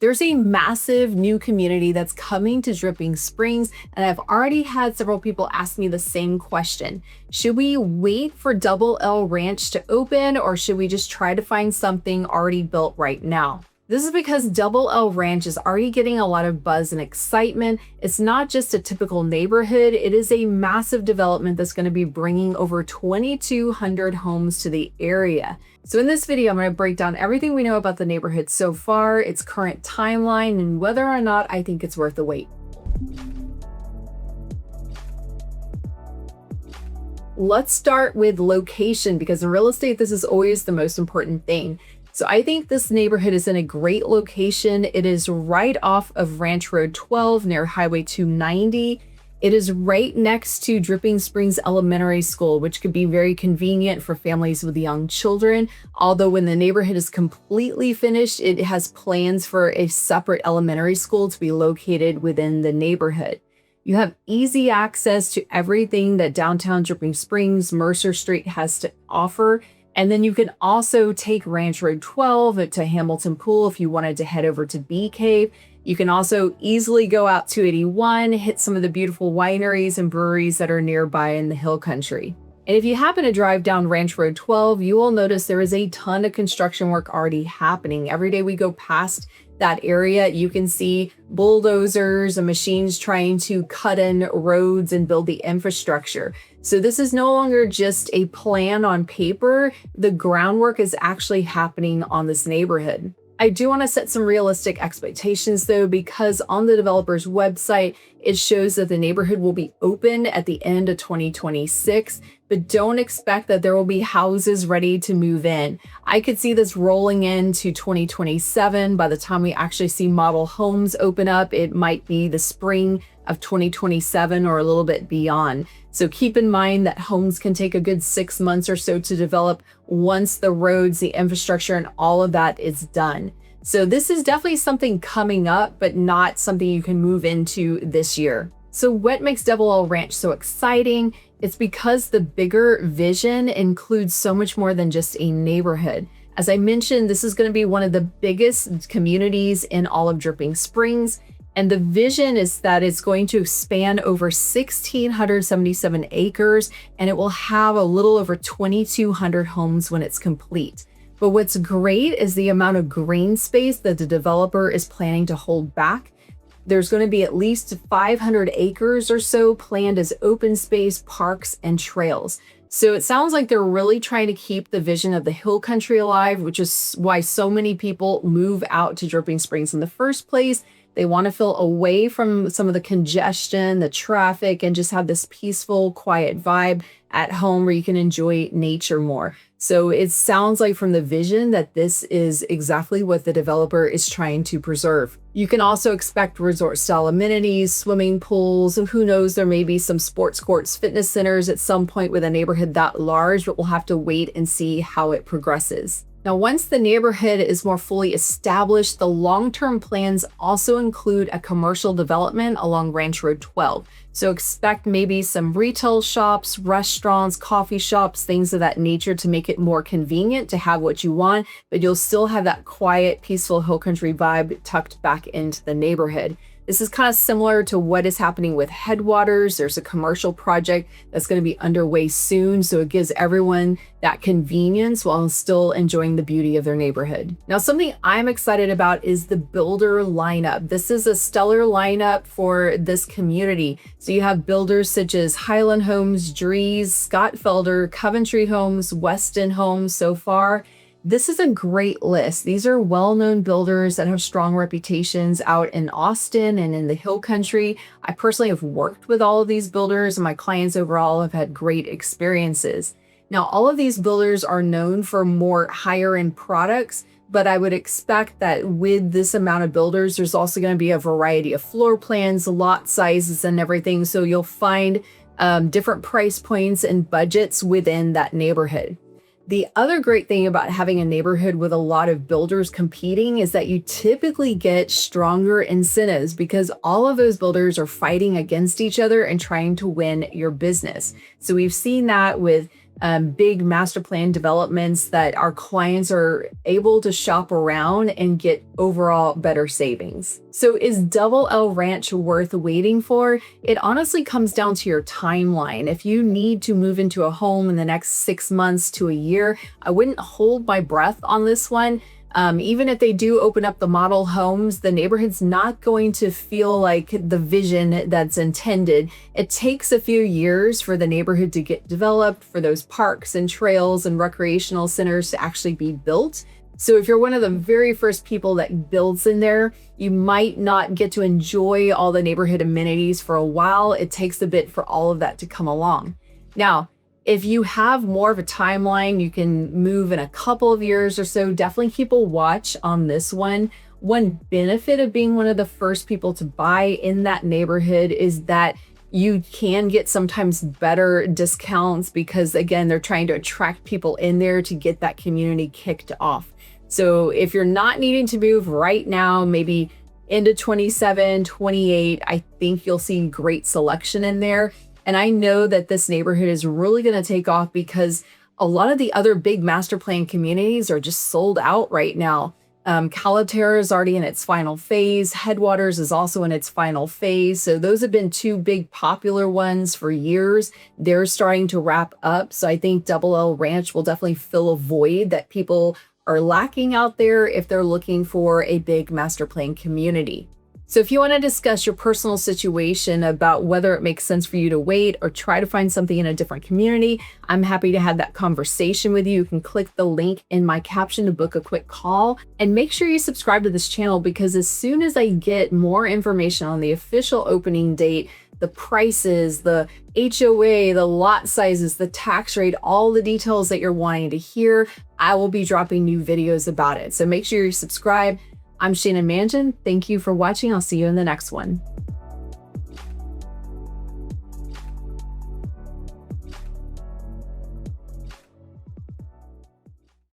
There's a massive new community that's coming to Dripping Springs, and I've already had several people ask me the same question. Should we wait for Double L Ranch to open, or should we just try to find something already built right now? This is because Double L Ranch is already getting a lot of buzz and excitement. It's not just a typical neighborhood, it is a massive development that's going to be bringing over 2,200 homes to the area. So in this video, I'm going to break down everything we know about the neighborhood so far, its current timeline, and whether or not I think it's worth the wait. Let's start with location, because in real estate, this is always the most important thing. So I think this neighborhood is in a great location. It is right off of Ranch Road 12 near Highway 290. It is right next to Dripping Springs Elementary School, which could be very convenient for families with young children. Although when the neighborhood is completely finished, it has plans for a separate elementary school to be located within the neighborhood. You have easy access to everything that downtown Dripping Springs, Mercer Street has to offer. And then you can also take Ranch Road 12 to Hamilton Pool if you wanted to head over to Bee Cave. You can also easily go out 281, hit some of the beautiful wineries and breweries that are nearby in the Hill Country. And if you happen to drive down Ranch Road 12, you will notice there is a ton of construction work already happening. Every day we go past that area, you can see bulldozers and machines trying to cut in roads and build the infrastructure. So this is no longer just a plan on paper. The groundwork is actually happening on this neighborhood. I do want to set some realistic expectations though, because on the developer's website, it shows that the neighborhood will be open at the end of 2026, but don't expect that there will be houses ready to move in. I could see this rolling into 2027. By the time we actually see model homes open up, it might be the spring of 2027 or a little bit beyond. So keep in mind that homes can take a good 6 months or so to develop once the roads, the infrastructure, and all of that is done. So this is definitely something coming up, but not something you can move into this year. So what makes Double L Ranch so exciting? It's because the bigger vision includes so much more than just a neighborhood. As I mentioned, this is going to be one of the biggest communities in all of Dripping Springs. And the vision is that it's going to span over 1,677 acres, and it will have a little over 2,200 homes when it's complete. But what's great is the amount of green space that the developer is planning to hold back. There's going to be at least 500 acres or so planned as open space, parks, and trails. So it sounds like they're really trying to keep the vision of the Hill Country alive, which is why so many people move out to Dripping Springs in the first place. They want to feel away from some of the congestion, the traffic, and just have this peaceful, quiet vibe at home where you can enjoy nature more. So it sounds like from the vision that this is exactly what the developer is trying to preserve. You can also expect resort-style amenities, swimming pools, and who knows, there may be some sports courts, fitness centers at some point with a neighborhood that large, but we'll have to wait and see how it progresses. Now, once the neighborhood is more fully established, the long-term plans also include a commercial development along Ranch Road 12. So expect maybe some retail shops, restaurants, coffee shops, things of that nature to make it more convenient to have what you want, but you'll still have that quiet, peaceful Hill Country vibe tucked back into the neighborhood. This is kind of similar to what is happening with Headwaters. There's a commercial project that's going to be underway soon, so it gives everyone that convenience while still enjoying the beauty of their neighborhood. Now, something I'm excited about is the builder lineup. This is a stellar lineup for this community. So you have builders such as Highland Homes, Drees, Scott Felder, Coventry Homes, Weston Homes so far. This is a great list. These are well-known builders that have strong reputations out in Austin and in the Hill Country. I personally have worked with all of these builders, and my clients overall have had great experiences. Now, all of these builders are known for more higher-end products, but I would expect that with this amount of builders, there's also going to be a variety of floor plans, lot sizes, and everything. So you'll find different price points and budgets within that neighborhood. The other great thing about having a neighborhood with a lot of builders competing is that you typically get stronger incentives because all of those builders are fighting against each other and trying to win your business. So we've seen that with big master plan developments that our clients are able to shop around and get overall better savings. So is Double L Ranch worth waiting for? It honestly comes down to your timeline. If you need to move into a home in the next 6 months to a year, I wouldn't hold my breath on this one. Even if they do open up the model homes, the neighborhood's not going to feel like the vision that's intended. It takes a few years for the neighborhood to get developed, for those parks and trails and recreational centers to actually be built. So if you're one of the very first people that builds in there, you might not get to enjoy all the neighborhood amenities for a while. It takes a bit for all of that to come along. Now, if you have more of a timeline, you can move in a couple of years or so. Definitely keep a watch on this one. One benefit of being one of the first people to buy in that neighborhood is that you can get sometimes better discounts because, again, they're trying to attract people in there to get that community kicked off. So if you're not needing to move right now, maybe into 27, 28, I think you'll see great selection in there. And I know that this neighborhood is really going to take off because a lot of the other big master plan communities are just sold out right now. Calaterra is already in its final phase. Headwaters is also in its final phase. So those have been two big popular ones for years. They're starting to wrap up. So I think Double L Ranch will definitely fill a void that people are lacking out there if they're looking for a big master plan community. So if you want to discuss your personal situation about whether it makes sense for you to wait or try to find something in a different community, I'm happy to have that conversation with you. You can click the link in my caption to book a quick call, and make sure you subscribe to this channel because as soon as I get more information on the official opening date, the prices, the HOA, the lot sizes, the tax rate, all the details that you're wanting to hear, I will be dropping new videos about it. So make sure you subscribe. I'm Shannon Mangin. Thank you for watching. I'll see you in the next one.